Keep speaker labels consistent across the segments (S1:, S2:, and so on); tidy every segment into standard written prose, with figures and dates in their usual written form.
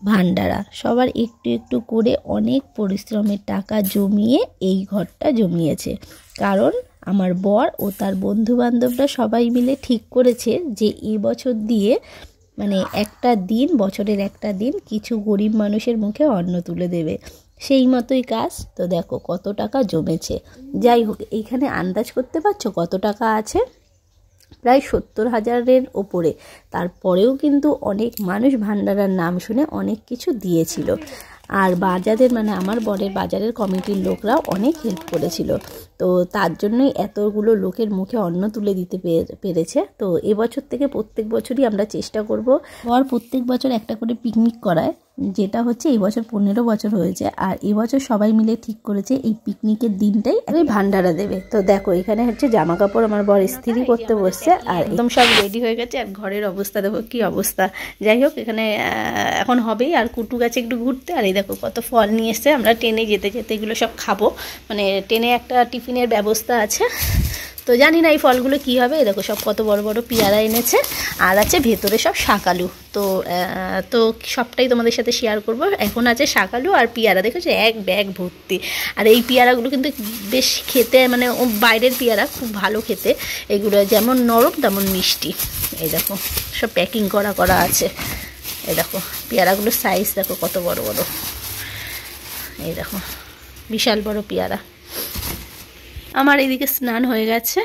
S1: ভান্ডারা সবার একটু একটু করে অনেক পরিশ্রমের টাকা জমিয়ে এই ঘরটা জমিয়েছে। কারণ আমার বর ও তার বন্ধু বান্ধবরা সবাই মিলে ঠিক করেছে যে এই বছর দিয়ে মানে একটা দিন, বছরের একটা দিন কিছু গরিব মানুষের মুখে অন্ন তুলে দেবে। সেই মতোই কাজ। তো দেখো কত টাকা জমেছে। যাই হোক, এইখানে আন্দাজ করতে পারছো কত টাকা আছে? প্রায় 70,000-এর ওপরে। তারপরেও কিন্তু অনেক মানুষ ভান্ডারার নাম শুনে অনেক কিছু দিয়েছিল। আর বাজারের মানে আমার বরের বাজারের কমিটির লোকরাও অনেক হেল্প করেছিল। তো তার জন্যই এতগুলো লোকের মুখে অন্ন তুলে দিতে পেরেছে। তো এবছর থেকে প্রত্যেক বছরই আমরা চেষ্টা করব। বর প্রত্যেক বছর একটা করে পিকনিক করায়, যেটা হচ্ছে এই বছর 15 বছর হয়েছে। আর এবছর সবাই মিলে ঠিক করেছে এই পিকনিকের দিনটাই ভান্ডারা দেবে। তো দেখো এখানে হচ্ছে জামা কাপড় আমার বর ইস্ত্রি করতে বসছে আর একদম সব রেডি হয়ে গেছে। আর ঘরের অবস্থা দেখো কি অবস্থা। যাই হোক, এখানে এখন হবেই। আর কুটু গেছে একটু ঘুরতে। আর এই দেখো কত ফল নিয়ে এসছে। আমরা ট্রেনে যেতে যেতে এগুলো সব খাবো। মানে ট্রেনে একটা টিফিনের ব্যবস্থা আছে। তো জানি না এই ফলগুলো কী হবে। দেখো সব কত বড় বড় পেয়ারা এনেছে। আর আছে ভেতরে সব শাকালু। তো সবটাই তোমাদের সাথে শেয়ার করব। এখন আছে শাকালু আর পেয়ারা, দেখেছো এক ব্যাগ ভর্তি। আর এই পেয়ারাগুলো কিন্তু বেশ খেতে, মানে বাইরের পেয়ারা খুব ভালো খেতে। এগুলো যেমন নরম তেমন মিষ্টি। এই দেখো সব প্যাকিং করা করা আছে। এই দেখো পেয়ারাগুলোর সাইজ দেখো কত বড় বড়। এই দেখো বিশাল বড় পেয়ারা। আমার এদিকে স্নান হয়ে গেছে।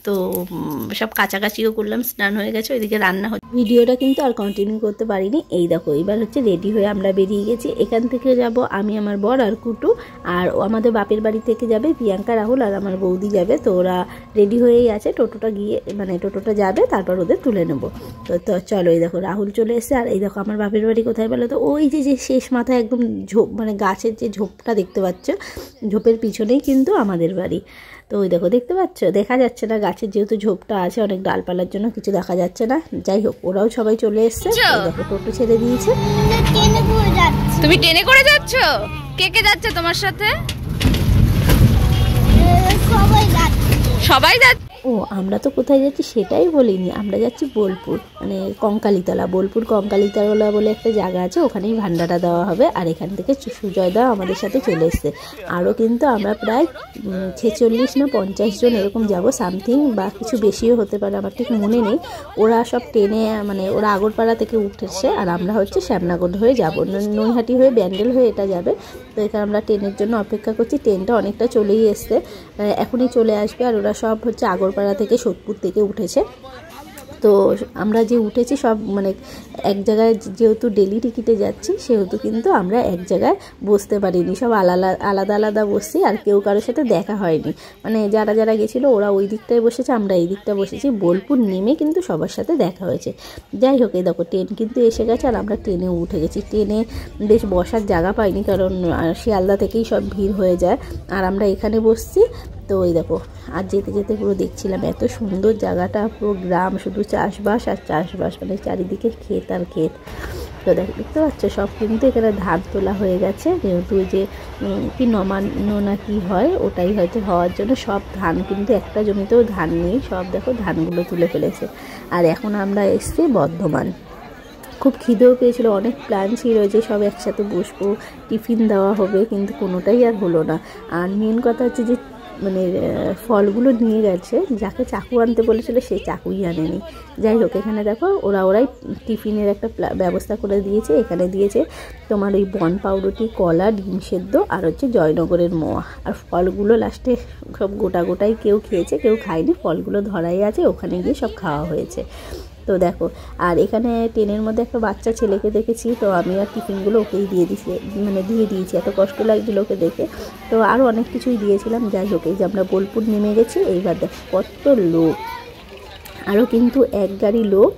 S1: তো সব কাছাকাছিও করলাম, স্নান হয়ে গেছে। ওইদিকে রান্না হচ্ছে। ভিডিওটা কিন্তু আর কন্টিনিউ করতে পারিনি। এই দেখো এবার হচ্ছে রেডি হয়ে আমরা বেরিয়ে গেছি। এখান থেকে যাব আমি, আমার বর আর কুটু। আর আমাদের বাপের বাড়ি থেকে যাবে প্রিয়াঙ্কা, রাহুল আর আমার বৌদি যাবে। তো ওরা রেডি হয়েই আছে। টোটোটা গিয়ে মানে টোটোটা যাবে, তারপর ওদের তুলে নেব। তো চলো, এই দেখো রাহুল চলে এসেছে। আর এই দেখো আমার বাপের বাড়ি কোথায় বলো তো? ওই যে শেষ মাথায় একদম ঝোপ, মানে গাছের যে ঝোপটা দেখতে পাচ্ছ, ঝোপের পিছনেই কিন্তু আমাদের বাড়ি। তো ওই দেখো দেখতে পাচ্ছ, দেখা যাচ্ছে না গাছের যেহেতু ঝোপটা আছে, অনেক ডালপালার জন্য কিছু দেখা যাচ্ছে না। যাই হোক, ওরাও সবাই চলে এসছে। দেখো টোটো ছেড়ে দিয়েছে।
S2: তুমি ট্রেনে করে যাচ্ছ? কে কে যাচ্ছে তোমার সাথে? সবাই যাচ্ছে।
S1: ও আমরা তো কোথায় যাচ্ছি সেটাই বলিনি। আমরা যাচ্ছি বোলপুর, মানে কঙ্কালীতলা। বোলপুর কঙ্কালীতলা বলে একটা জায়গা আছে, ওখানেই ভান্ডারা দেওয়া হবে। আর এখান থেকে সুজয়দা আমাদের সাথে চলে এসছে। আরও কিন্তু আমরা প্রায় 46 না 50 জন এরকম যাব সামথিং, বা কিছু বেশিও হতে পারে, আমার ঠিক মনে নেই। ওরা সব ট্রেনে, মানে ওরা আগরপাড়া থেকে উঠেছে আর আমরা হচ্ছে শ্যামনগর হয়ে যাব, নৈহাটি হয়ে ব্যান্ডেল হয়ে এটা যাবে। তো এখানে আমরা ট্রেনের জন্য অপেক্ষা করছি। ট্রেনটা অনেকটা চলেই এসছে, এখনই চলে আসবে। আর ওরা সব হচ্ছে আগরপাড়া থেকে, সোদপুর থেকে উঠেছে। তো আমরা যে উঠেছি সব মানে এক জায়গায়, যেহেতু ডেলি টিকিটে যাচ্ছি সেহেতু কিন্তু আমরা এক জায়গায় বসতে পারিনি, সব আলাদা আলাদা বসছি। আর কেউ কারোর সাথে দেখা হয়নি, মানে যারা যারা গেছিলো ওরা ওই দিকটায় বসেছে, আমরা এই দিকটা বসেছি। বোলপুর নেমে কিন্তু সবার সাথে দেখা হয়েছে। যাই হোক, এই দেখো ট্রেন কিন্তু এসে গেছে আর আমরা ট্রেনেও উঠে গেছি। ট্রেনে বেশ বসার জায়গা পাইনি, কারণ শিয়ালদা থেকেই সব ভিড় হয়ে যায়। আর আমরা এখানে বসছি। তো ওই দেখো, আর যেতে যেতে পুরো দেখছিলাম এত সুন্দর জায়গাটা, পুরো গ্রাম, শুধু চাষবাস আর চাষবাস, মানে চারিদিকে ক্ষেত আর ক্ষেত। তো দেখতে পাচ্ছ সব কিন্তু এখানে ধান তোলা হয়ে গেছে, যেহেতু ওই যে কি নবান্ন না কি হয়, ওটাই হয়তো হওয়ার জন্য সব ধান কিন্তু একটা জমিতেও ধান নেই, সব দেখো ধানগুলো তুলে ফেলেছে। আর এখন আমরা এসছি বর্ধমান। খুব খিদেও পেয়েছিল, অনেক প্ল্যান ছিল যে সব একসাথে বসবো, টিফিন দেওয়া হবে, কিন্তু কোনোটাই আর হলো না। আর মেন কথা হচ্ছে যে মানে ফলগুলো নিয়ে গেছে, যাকে চাকু আনতে বলেছিল সে চাকুই আনেনি। যাই হোক, এখানে দেখো ওরাই টিফিনের একটা ব্যবস্থা করে দিয়েছে। এখানে দিয়েছে তোমার ওই বন পাউরুটি, কলা, ডিম সেদ্ধ আর হচ্ছে জয়নগরের মোয়া। আর ফলগুলো লাস্টে সব গোটাই কেউ খেয়েছে, কেউ খায়নি। ফলগুলো ধরাই আছে, ওখানে গিয়ে সব খাওয়া হয়েছে। তো দেখো, আর এখানে ট্রেনের মধ্যে একটা বাচ্চা ছেলেকে দেখেছি। তো আমি আর টিফিনগুলো ওকেই দিয়ে দিয়েছি, এত কষ্ট লাগছিল ওকে দেখে। তো আরও অনেক কিছুই দিয়েছিলাম। যাই হোক, এই যে আমরা বোলপুর নেমে গেছি। এইবার দেখো কত লোক, আরও কিন্তু এক গাড়ি লোক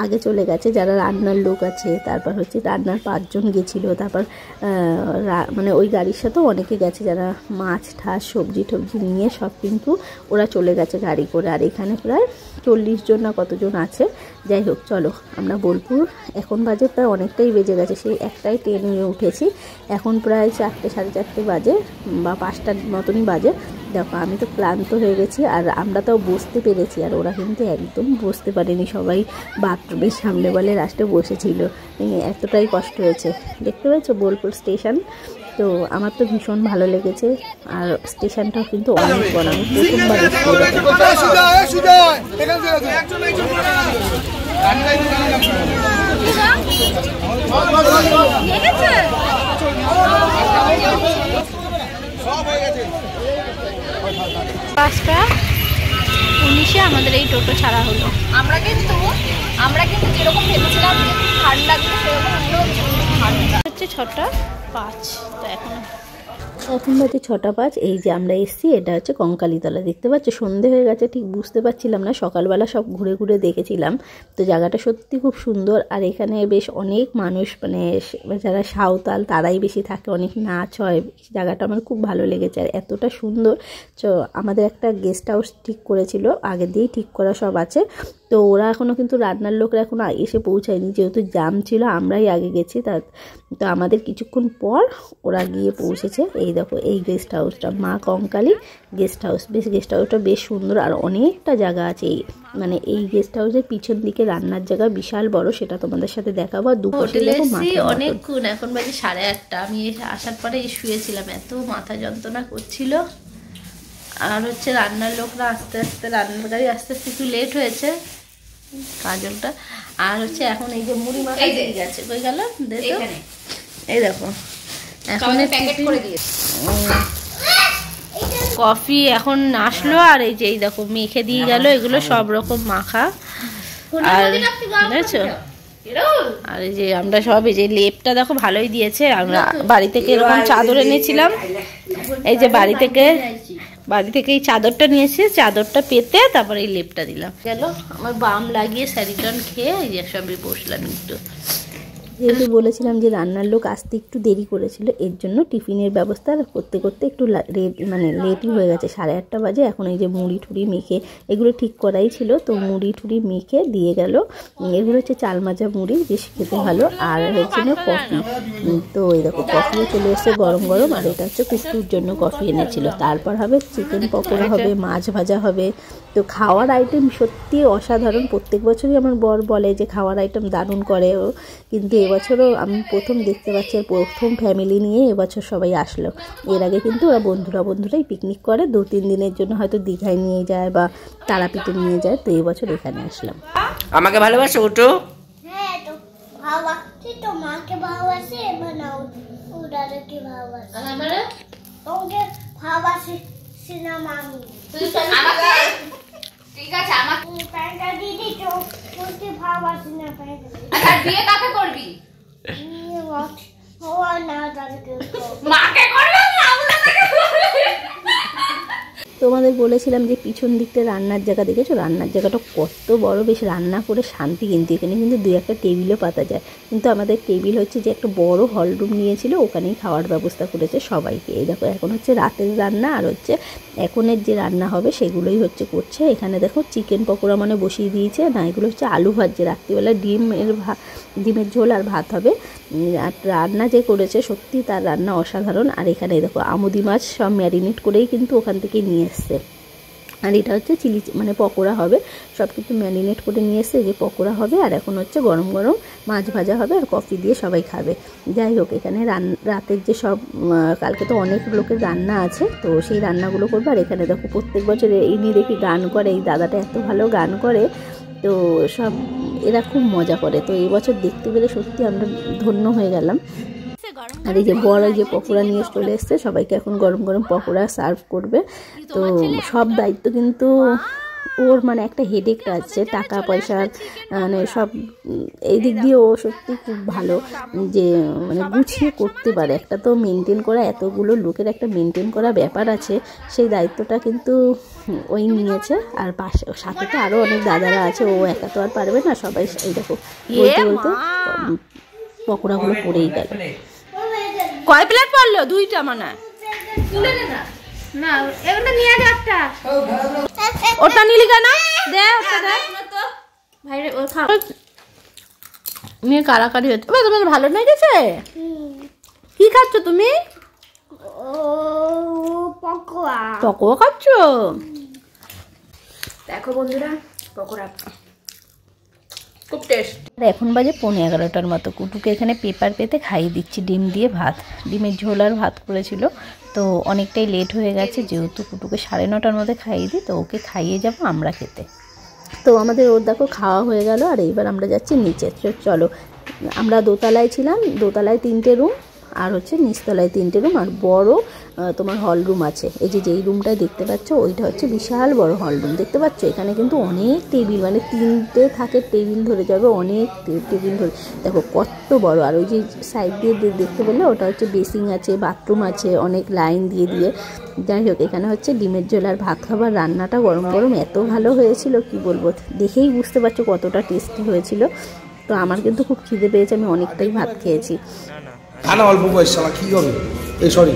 S1: আগে চলে গেছে, যারা রান্নার লোক আছে। তারপর হচ্ছে রান্নার 5 জন গেছিলো। তারপর মানে ওই গাড়ির সাথেও অনেকে গেছে, যারা মাছ ঠাস সবজি টবজি নিয়ে সব কিন্তু ওরা চলে গেছে গাড়ি করে। আর এখানে প্রায় 40 জন না কতজন আছে। যাই হোক, চলো আমরা বোলপুর, এখন বাজে প্রায় অনেকটাই বেজে গেছে, সেই একটাই ট্রেনে উঠেছি। এখন প্রায় 4টে সাড়ে 4টে বাজে বা 5টার মতনই বাজে। দেখো আমি তো ক্লান্ত হয়ে গেছি, আর আমরা তাও বসতে পেরেছি, আর ওরা কিন্তু একদম বসতে পারেনি। সবাই বাথরুম বেশ সামনে বলে লাস্টে বসেছিল, এতটাই কষ্ট হয়েছে। দেখতে পাচ্ছ বোলপুর স্টেশন, তো আমার তো ভীষণ ভালো লেগেছে। আর স্টেশনটাও কিন্তু অনেক বড়, আমি প্রথমবার
S2: পাঁচটা 19-এ আমাদের এই টোটো ছাড়া হলো। আমরা কিন্তু যেরকম ভেবেছিলাম ঠান্ডা দিলে সেরকম ঠান্ডা হচ্ছে 6:05। তো এখন
S1: বাজে 6:05। এই যে আমরা এসছি, এটা হচ্ছে কঙ্কালীতলা। দেখতে পাচ্ছ সন্ধে হয়ে গেছে, ঠিক বুঝতে পারছিলাম না, সকালবেলা সব ঘুরে ঘুরে দেখেছিলাম। তো জায়গাটা সত্যি খুব সুন্দর। আর এখানে বেশ অনেক মানুষ, মানে যারা সাঁওতাল তারাই বেশি থাকে, অনেক নাচ হয়। জায়গাটা আমার খুব ভালো লেগেছে আর এতটা সুন্দর। আমাদের একটা গেস্ট হাউস ঠিক করেছিল, আগে দিয়েই ঠিক করা সব আছে। তো ওরা এখনও কিন্তু রান্নার লোকরা এখনও এসে পৌঁছায়নি, যেহেতু জাম ছিল, আমরাই আগে গেছি। তো আমাদের কিছুক্ষণ পর ওরা গিয়ে পৌঁছেছে। এই দেখো এই গেস্ট হাউসটা, মা কঙ্কালী গেস্ট হাউস। গেস্ট হাউসটা বেশ সুন্দর আর অনেকটা জায়গা আছে। মানে এই গেস্ট হাউসের পিছন দিকে রান্নার জায়গা বিশাল বড়, সেটা তোমাদের সাথে দেখাবো। দুপাশে অনেকক্ষণ, এখন বাজে 8:30। আমি আসার পরে শুয়েছিলাম, এত মাথা যন্ত্রণা করছিল। আর হচ্ছে রান্নার লোকরা আস্তে আস্তে, রান্নার গাড়ি আস্তে আস্তে একটু লেট হয়েছে কাজলটা। আর হচ্ছে এখন এই যে মুড়ি মাখা দিয়ে গেছে, কই গেল এই দেখো, এখন প্যাকেট করে দিয়েছে। কফি এখন আসলো, আর এই যে এই দেখো মেখে দিয়ে গেল, এগুলো সব রকম মাখা। আর বুঝেছো, আর এই যে আমরা সব, এই যে লেপটা দেখো ভালোই দিয়েছে। আমরা বাড়ি থেকে এরকম চাদর এনেছিলাম, এই যে বাড়ি থেকে এই চাদরটা নিয়েছি, চাদরটা পেতে তারপরে এই লেপটা দিলাম। গেল আমার বাম লাগিয়ে স্যারিটন খেয়ে এই যে সবই বসলাম একটু। যেহেতু বলেছিলাম যে রান্নার লোক আসতে একটু দেরি করেছিল, এর জন্য টিফিনের ব্যবস্থা করতে করতে একটু লেটই হয়ে গেছে। 8:30 বাজে। এখন এই যে মুড়ি ঠুড়ি মেখে, এগুলো ঠিক করাই ছিল, তো মুড়ি ঠুড়ি মেখে দিয়ে গেল। এগুলো হচ্ছে চাল মাজা মুড়ি, বেশ খেতে ভালো। আর হচ্ছে কফি, তো এই দেখো কফিও চলে এসছে গরম গরম। আর এটা হচ্ছে কুকুর জন্য কফি এনেছিল। তারপর হবে চিকেন পকোড়া হবে, মাছ ভাজা হবে। তো খাওয়ার আইটেম সত্যি অসাধারণ। প্রত্যেক বছরই আমার বর বলে যে খাওয়ার আইটেম দারুণ করে, কিন্তু এবছরও আমি প্রথম দেখতে পাচ্ছি, আর প্রথম ফ্যামিলি নিয়ে এবছর সবাই আসলো। এর আগে কিন্তু ওরা বন্ধুরাই পিকনিক করে, 2-3 দিনের জন্য হয়তো দীঘায় নিয়ে যায় বা তারাপীঠে নিয়ে যায়। তো এবছর এখানে আসলাম।
S3: আমাকে ভালোবাসো ওটো?
S4: হ্যাঁ, তো ভালোবাসি, তো মাকে ভালোবাসি, বানাও ওদাকে ভালোবাসি, আমারে ওকে ভালোবাসি সিনেমা আমি।
S2: আমাকে ঠিক আছে, আমাকে
S4: প্যান্টটা দিদি তো তোকে ভালোবাসি না প্যান্টটা।
S2: আচ্ছা বিয়ে কাকে করবি?
S4: ও না দাদুকে
S2: মাকে করবে না, আমাকে করবে।
S1: তোমাদের বলেছিলাম যে পিছন দিকটা রান্নার জায়গা, দেখেছো রান্নার জায়গাটা কত বড়, বেশ রান্না করে শান্তি। কিন্তু এখানে কিন্তু 2-1টা টেবিলও পাতা যায়, কিন্তু আমাদের টেবিল হচ্ছে যে একটা বড় হল রুম নিয়েছিল, ওখানেই খাওয়ার ব্যবস্থা করেছে সবাইকে। এই দেখো এখন হচ্ছে রাতের রান্না, আর হচ্ছে এখনের যে রান্না হবে সেগুলোই হচ্ছে করছে। এখানে দেখো চিকেন পকোড়া মানে বসিয়ে দিয়েছে, না এগুলো হচ্ছে আলু ভাজছে, রাত্রিবেলা ডিমের ঝোল আর ভাত হবে। আর রান্না যে করেছে সত্যি তার রান্না অসাধারণ। আর এখানে দেখো আমুদি মাছ সব ম্যারিনেট করেই কিন্তু ওখান থেকে নিয়ে এসছে। আর এটা হচ্ছে চিলি মানে পকোড়া হবে, সব কিছু ম্যারিনেট করে নিয়ে এসছে, যে পকোড়া হবে। আর এখন হচ্ছে গরম গরম মাছ ভাজা হবে, আর কফি দিয়ে সবাই খাবে। যাই হোক, এখানে রাতের যে সব, কালকে তো অনেক লোকের রান্না আছে, তো সেই রান্নাগুলো করবে। আর এখানে দেখো প্রত্যেক বছর ইনি দেখি গান করে, এই দাদাটা এত ভালো গান করে, তো সব এরা খুব মজা করে। তো এই বছর দেখতে পেলে সত্যি আমরা ধন্য হয়ে গেলাম। আর এই যে বড় যে পকোড়া নিয়ে চলে এসছে, সবাইকে এখন গরম গরম পকোড়া সার্ভ করবে। তো সব দায়িত্ব কিন্তু ওর, মানে একটা হেডেকটা আছে, টাকা পয়সার মানে সব এই দিক দিয়ে ও সত্যি খুব ভালো, যে মানে গুছিয়ে করতে পারে। একটা তো মেনটেন করা, এতগুলো লোকের একটা মেনটেন করা ব্যাপার আছে, সেই দায়িত্বটা কিন্তু ওই নিয়েছে। আর সাথে তো আরও অনেক দাদারা আছে, ও একা তো আর পারবে না। সবাই এই দেখো বলতে বলতে পকোড়াগুলো পড়েই গেল।
S2: কয় প্লেট পড়লো? 2টা মানে তুলে নে না, না এগুলো নিয়ে যা একটা। ওটা নিলি কেন? দে ওটা দে ভাই রে, ও খাও নিয়ে কারাকারি হচ্ছে। তোমার ভালো না গেছে? কি খাচ্ছ তুমি?
S4: পকোড়া।
S2: পকোড়া খাচ্ছ? দেখো বন্ধুরা, পকোড়া খুব টেস্ট।
S1: এখন বাজে 11:15 মতো। কুটুকে এখানে পেপার পেতে খাইয়ে দিচ্ছি ডিম দিয়ে ভাত, ডিমের ঝোল আর ভাত করেছিল। তো অনেকটাই লেট হয়ে গেছে, যেহেতু কুটুকে 9:30 মধ্যে খাইয়ে দিই, তো ওকে খাইয়ে যাব আমরা খেতে। তো আমাদের ওর দেখো খাওয়া হয়ে গেল, আর এইবার আমরা যাচ্ছি নিচে। চলো, আমরা দোতলায় ছিলাম, দোতলায় 3টে রুম আর হচ্ছে নিচতলায় 3টে রুম, আর বড় তোমার হল রুম আছে। এই যে যেই রুমটা দেখতে পাচ্ছ ওইটা হচ্ছে বিশাল বড় হল রুম, দেখতে পাচ্ছ? এখানে কিন্তু অনেক টেবিল, মানে 3টে থাকে টেবিল ধরে যাবে, অনেক টেবিল ধরে, দেখো কত বড়। আর ওই যে সাইড দিয়ে দেখতে পেলে ওটা হচ্ছে বেসিং আছে, বাথরুম আছে, অনেক লাইন দিয়ে দিয়ে। যাই হোক, এখানে হচ্ছে ডিমের ঝোল আর ভাত খাবার। রান্নাটা গরম গরম এত ভালো হয়েছিল কি বলবো, দেখেই বুঝতে পারছো কতটা টেস্টি হয়েছিল। তো আমার কিন্তু খুব খিদে পেয়েছে, আমি অনেকটাই ভাত খেয়েছি।
S5: খানা অল্প বয়স শালা কি করবে, এই সরি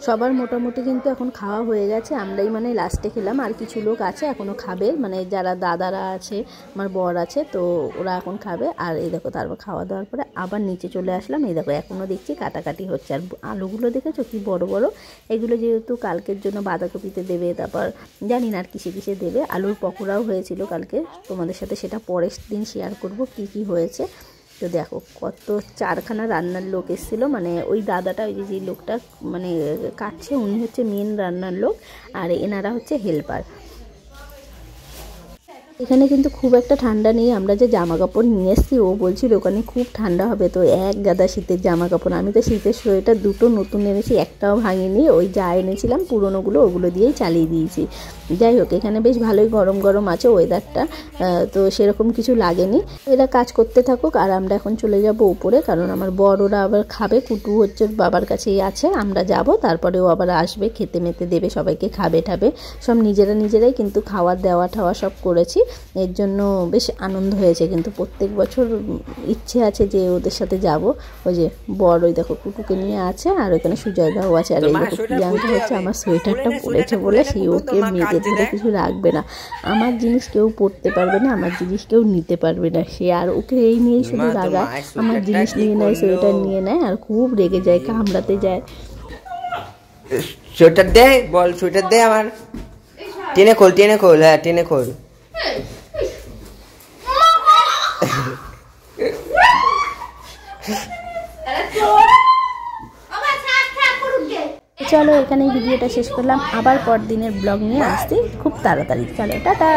S1: সবার মোটামুটি কিন্তু এখন খাওয়া হয়ে গেছে, আমরাই মানে লাস্টে খেলাম। আর কিছু লোক আছে এখনও খাবে, মানে যারা দাদারা আছে, আমার বর আছে, তো ওরা এখন খাবে। আর এই দেখো, তারপর খাওয়া দাওয়ার পরে আবার নিচে চলে আসলাম। এই দেখো এখনও দেখছি কাটাকাটি হচ্ছে। আর আলুগুলো দেখেছো কি বড় বড়, এগুলো যেহেতু কালকের জন্য বাঁধাকপিতে দেবে, তারপর জানি না আর কিসে কিসে দেবে। আলুর পকোড়াও হয়েছিল কালকে, তোমাদের সাথে সেটা পরের দিন শেয়ার করব কি কি হয়েছে। তো দেখো কত 4খানা রান্নার লোক এসেছিলো, মানে ওই দাদাটা, ওই যে লোকটা মানে কাটছে, উনি হচ্ছে মেন রান্নার লোক, আর এনারা হচ্ছে হেল্পার। এখানে কিন্তু খুব একটা ঠান্ডা নেই। আমরা যে জামা কাপড় নিয়ে এসেছি, ও বলছিল ওখানে খুব ঠান্ডা হবে, তো এক গাদা শীতের জামা কাপড়। আমি তো শীতের সোয়েটার 2টো নতুন এনেছি, একটাও ভাঙিনি। ওই যা এনেছিলাম পুরোনোগুলো, ওগুলো দিয়েই চালিয়ে দিয়েছি। যাই হোক, এখানে বেশ ভালোই গরম গরম আছে ওয়েদারটা, তো সেরকম কিছু লাগেনি। এরা কাজ করতে থাকুক, আর আমরা এখন চলে যাব উপরে, কারণ আমার বড় ওরা আবার খাবে। কুটু হচ্ছে বাবার কাছেই আছে, আমরা যাব, তারপরে ও আবার আসবে, খেতে মেতে দেবে সবাইকে, খাবে ঠাবে সব নিজেরাই কিন্তু খাওয়া দেওয়া ঠাওয়া সব করেছি। এর জন্য বেশ আনন্দ হয়েছে। কিন্তু প্রত্যেক বছর ইচ্ছে আছে যে ওদের সাথে যাব। ওই যে বড়, ওই দেখো কুটুকে নিয়ে আছে, আর ওখানে সুজয়দাও আছে। আর এই দেখো প্রিয়াঙ্কা হচ্ছে আমার সোয়েটারটা পরেছে বলে সে ওকে মেয়েদের ধরে কিছু রাখবে না। আমার জিনিস কেউ পরতে পারবে না, আমার জিনিস কেউ নিতে পারবে না সে। আর ওকে এই নিয়েই শুধু রাগা, আমার জিনিস নিয়ে নেয়, সোয়েটার নিয়ে নেয়, আর খুব রেগে যায়, কামড়াতে যায়।
S3: সোয়েটার দে, বল সোয়েটার দে আমার। টেনে খোল, হ্যাঁ টেনে খোল।
S1: চলো, এখানেই ভিডিওটা শেষ করলাম। আবার পর দিনের ব্লগ নিয়ে আসছি খুব তাড়াতাড়ি। চলো, টাটা।